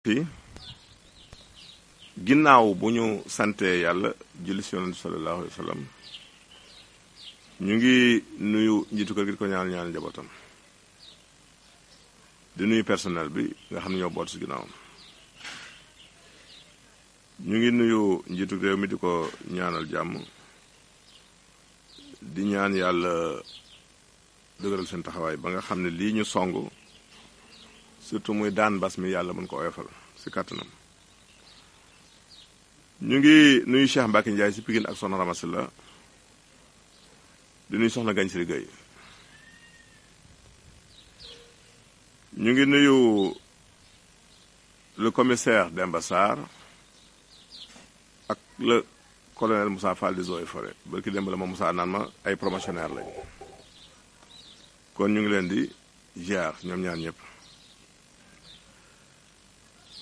fi ginnaaw bu ñu sante yàlla julli ci yonent sallallahu alayhi wa sallam ñu ngi nuyu njiitu kër gi di ko ñaan njabootam di nuyu personnel bi nga xam ne ñoo boot ci ginnaawam ñu ngi nuyu njiitu réew mi di ko ñaanal jàmm di ñaan yàlla dëgëral seen taxawaay ba nga xam ne lii ñu song surtout muy daan bas mi yàlla mën ko oyofal ci kàttanam ñu ngi nuyu Cheikh Mbacke Ndiaye ci Pikine ak Soxna Ramasi la di nuyu Soxna Gagne Siri Gueye ñu ngi nuyu le commissaire Demba Sarr ak le colonel Moussa Fall des Eaux et Forêts barki démb la ma Moussa naan ma ay promotionnaire lañ kon ñu ngi leen di ziar ñoom ñaar ñëpp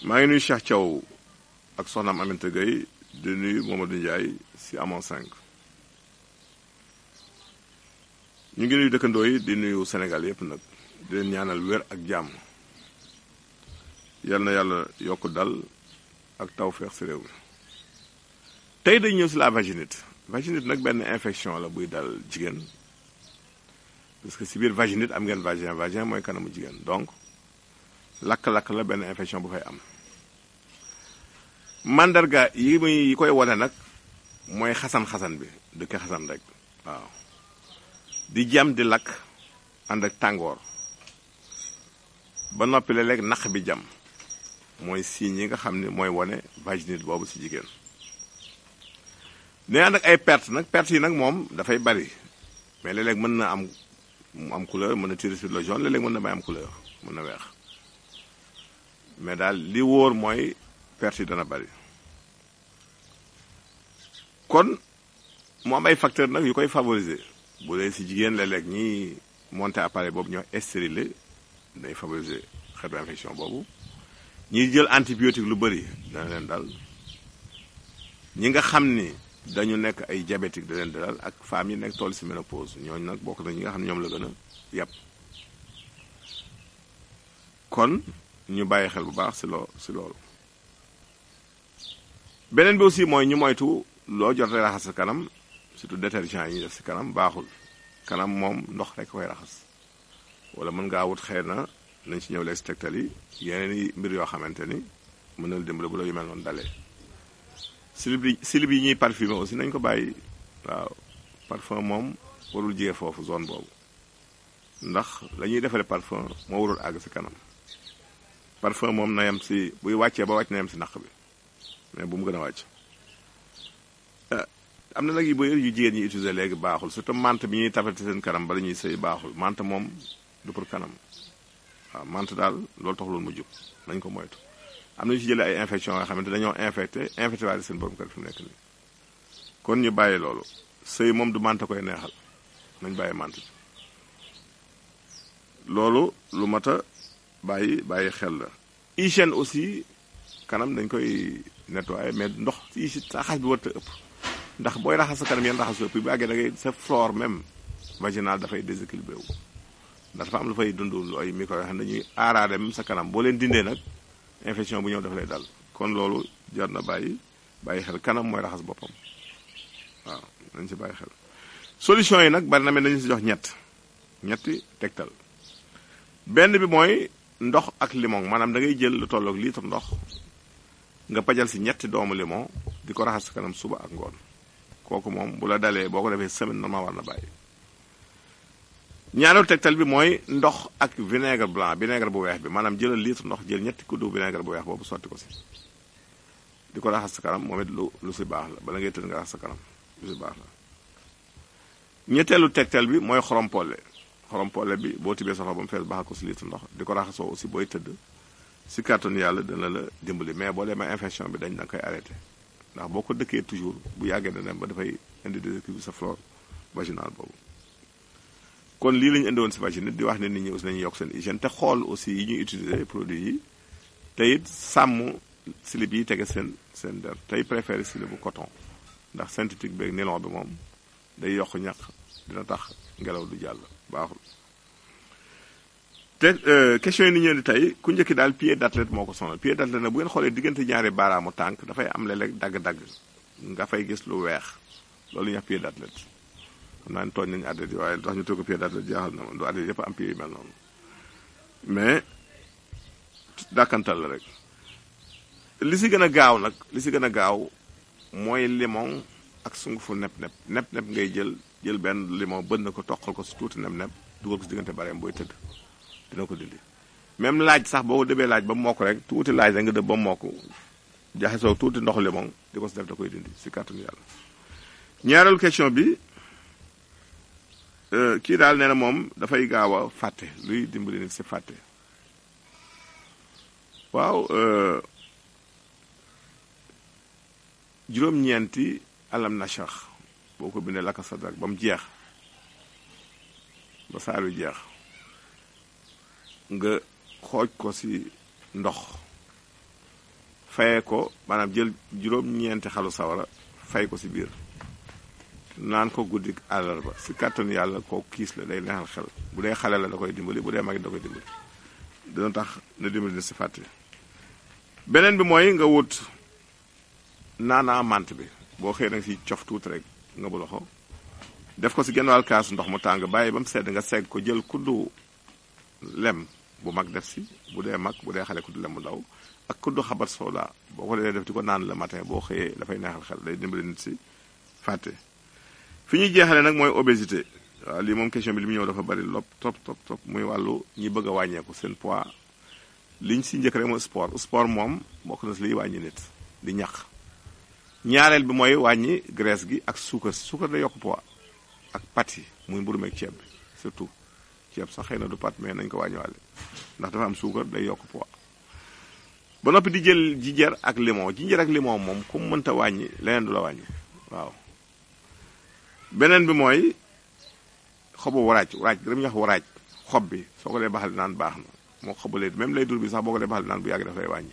maa ngi nuyu Cheikh Thiaw ak soxnaam Aminata Gueye di nuyu Mamadou Ndiaye ci Amon 5 ñu ngi nuyu dëkkandoo yi di nuyu Sénégal yépp nag di leen ñaanal wér ak jàmm yal na yàlla yokk dal ak tawfeex ci réew mi tey dañ ñëw ci la vaginite nag benn infection la buy dal jigéen parce que ci biir vaginite am ngeen vagin mooy kanamu jigéen donc lakk-lakk la benn infection bu fay am mandarga yi koy wane nag mooy xasan-xasan bi dëkk xasan rek waaw di jam di lakk ànd ak tàngoor ba noppi léeg-léeg naq bi jam mooy signes yi nga xam ne mooy wane vaginite boobu ci jigéen ne ànd ak ay perte yi nag moom dafay bari mais léeg-léeg mën na am couleur mën na tirer sur le jaune léeg-léeg mën na may am couleur mën na weex mais daal li wóor mooy perte yi dana bari kon mu am ay facteurs nag yu koy favoriser bu dee ci jigéen léeg-léeg ñi monter appareil boobu ñoo stérilé day favoriser xeetu infection boobu ñiy jël antibiotique lu bari dana leen dal ñi nga xam ni dañu nekk ay diabétique da leen dalal ak femmes yi nekk toll ci ménopause ñooñu nag bokk na ñi nga xam ne ñoom la gën a yàpp kon ñu bàyyi xel bu baax ci loolu beneen bi aussi mooy ñu moytu loo jot raxas sa kanam surtout détergent yi ñuy def ci kanam baaxul kanam moom ndox rek koy raxas wala mën ngaa wut xëy na nañ ci ñëw leeg tegtal yi yeneen i mbir yoo xamante ni mën na la dimbali bu la yu mel noonu dalee silib yi ñuy parfumé aussi nañ ko bàyyi waaw parfum moom warul jige foofu zone boobu ndax la ñuy defaree parfum moo warul àgg ci kanam parfum moom na yem ci buy wàccee ba wàcc na yem ci naq bi mais bu mu gën a wàcc am na nag yu bëri yu jigéen ñi utiliser léegi baaxul surtout menthe bi ñuy tafal ci seen kanam bala ñuy sëy baaxul menthe moom du pour kanam waaw menthe daal loolu tax loolu mu jub nañ ko moytu am na ñu ci jëlee ay infection yoo xamante dañoo infecté waale seen borom kër fi mu nekk nii kon ñu bàyyi loolu sëy moom du menthe koy neexal nañ bàyyi menthe loolu lu mat a bàyyi xel la hygiène aussi kanam dañ koy nettoyer mais ndox ci raxas bi warta ëpp ndax booy raxas sa kanam yenn raxas ëpp bu àggee da ngay sa flore même vaginal dafay déséquilibré wu ndax dafa am lu fay dund lu ay micro yoo xam ne dañuy aaraale même sa kanam boo leen dindee nag infection bu ñëw dafa lay dal kon loolu jar na bàyyi xel kanam mooy raxas boppam waaw nañ ci bàyyi xel solution yi nag bari na mel nañu ci jox ñetti tegtal benn bi mooy ndox ak limon maanaam da ngay jël lu tollook litre ndox nga pajal ci ñetti doomu limon di ko raxas sa kanam suba ak ngoon kooku moom bu la dalee boo ko defee semaine normal war na bàyyi ñaareelu tegtal bi mooy ndox ak vinaigre blanc vinaigre bu weex bi maanaam jëlal litre ndox jël ñetti kuddu vinaigre bu weex boobu sotti ko ci di ko raxas sa kanam moom it lu ci baax la bala ngay tëdd nga raxas sa kanam lu ci baax la ñetteelu tegtal bi mooy xorompole bi boo tibee soxla ba mu fees baaxal ko ci litre ndox di ko raxasoo aussi booy tëdd ci kàttanu yàlla dana la dimbali mais boo demee infection bi dañ da koy arrêté ndax boo ko dëkkee toujours bu yàggee dana dem ba dafay indi déséquilibre sa flore vaginale boobu kon lii la ñu indi woon ci vaginite di wax ne nit ñi aussi nañu yokk seen hygiène te xool aussi yi ñuy utiliser produits yi te it sàmm slip yi tege seen der tey préféré slip bu coton ndax synthétique beeg nylon bi moom day yokk ñaq dina tax ngelaw du jàll baaxul te question yi ni ñëw di tey ku njëkki daal pied d'athlète moo ko sonal pied d'athlète nag bu ngeen xoolee diggante ñaari baaraamu tànk dafay am léeg-léeg dagg-dagg nga fay gis lu weex loolu ñu wax pied d'athlète xam naa ne tooñ nañu athlète yi waaye tax ñu tëgg pied d'athlète jaaxal na ma du athlète yëpp am pied yu mel noonu mais dàkkantal la rek li si gën a gaaw nag li si gën a gaaw mooy limon ak sungufu nepp ngay jël benn limon bën na ko toqal ko si tuuti nepp dugal ko si diggante bareem booy tëdd dina ko dindi même laaj sax boo ko dëbee laaj ba mokk rek tuuti laaj rek nga dëb ba mokk jaxasoo tuuti ndox limon di ko si def da koy dindi si kàttanu yàlla. ñaareelu question bi kii daal nee na moom dafay gaaw a fàtte luy dimbali nit si fàtte waaw juróom-ñeenti alam nashrah boo ko bindee laka sadrak ba mu jeex ba saar wi jeex nga xooj ko ci ndox fayee ko maanaam jël juróom-ñeenti xalu sawara fay ko ci biir naan ko guddik àllarba ci kàttanu yàlla koo kiis la day neexal xel bu dee xale la da koy dimbali bu dee mag da koy dimbali dina tax na dimbali ni ci fàtte beneen bi mooy nga wut naanaa mant bi boo xëyee nag ci cof tuuti rek nga bu loxo def ko ci genn wàll kaas ndox mu tàng bàyyi ba mu sedd nga segg ko jël kuddu lem bu mag def ci bu dee mag bu dee xale kuddu lem bu ndaw ak kuddu xabat sooda boo ko dee def di ko naan le matin boo xëyee dafay neexal xel day dimbali nit ci fàtte fi ñuy jeexale nag mooy obésité waaw lii moom question bi li mu ñëw dafa bari lopp trop muy wàllu ñi bëgg a wàññeeku seen poids liñ ci njëkk rek mooy sport moom bokk na ci liy wàññi nit di ñaq ñaareel bi mooy wàññi graisse gi ak suukar day yokk poids ak pâtes yi muy mburu meeg ceeb bi surtout ceeb sax xëy na du pâte mais nañ ko wàññiwaale ndax dafa am suukar day yokk poids ba noppi di jël jinjeer ak limon moom ku mu mënta wàññi leneen du la wàññi waaw beneen bi mooy xobu waraaj dañuy wax waraaj xob bi soo ko dee baxal naan baax na moo xobu lay même lay dur bi sax boo ko dee baxal naan bu yàgg dafay wàññi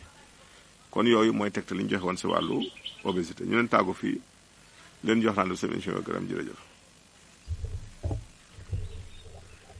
kon yooyu mooy tegtal li ñu joxe woon ci wàllu obésité ñu leen tàggu fii leen jox naan seen émission gërëm jërëjëf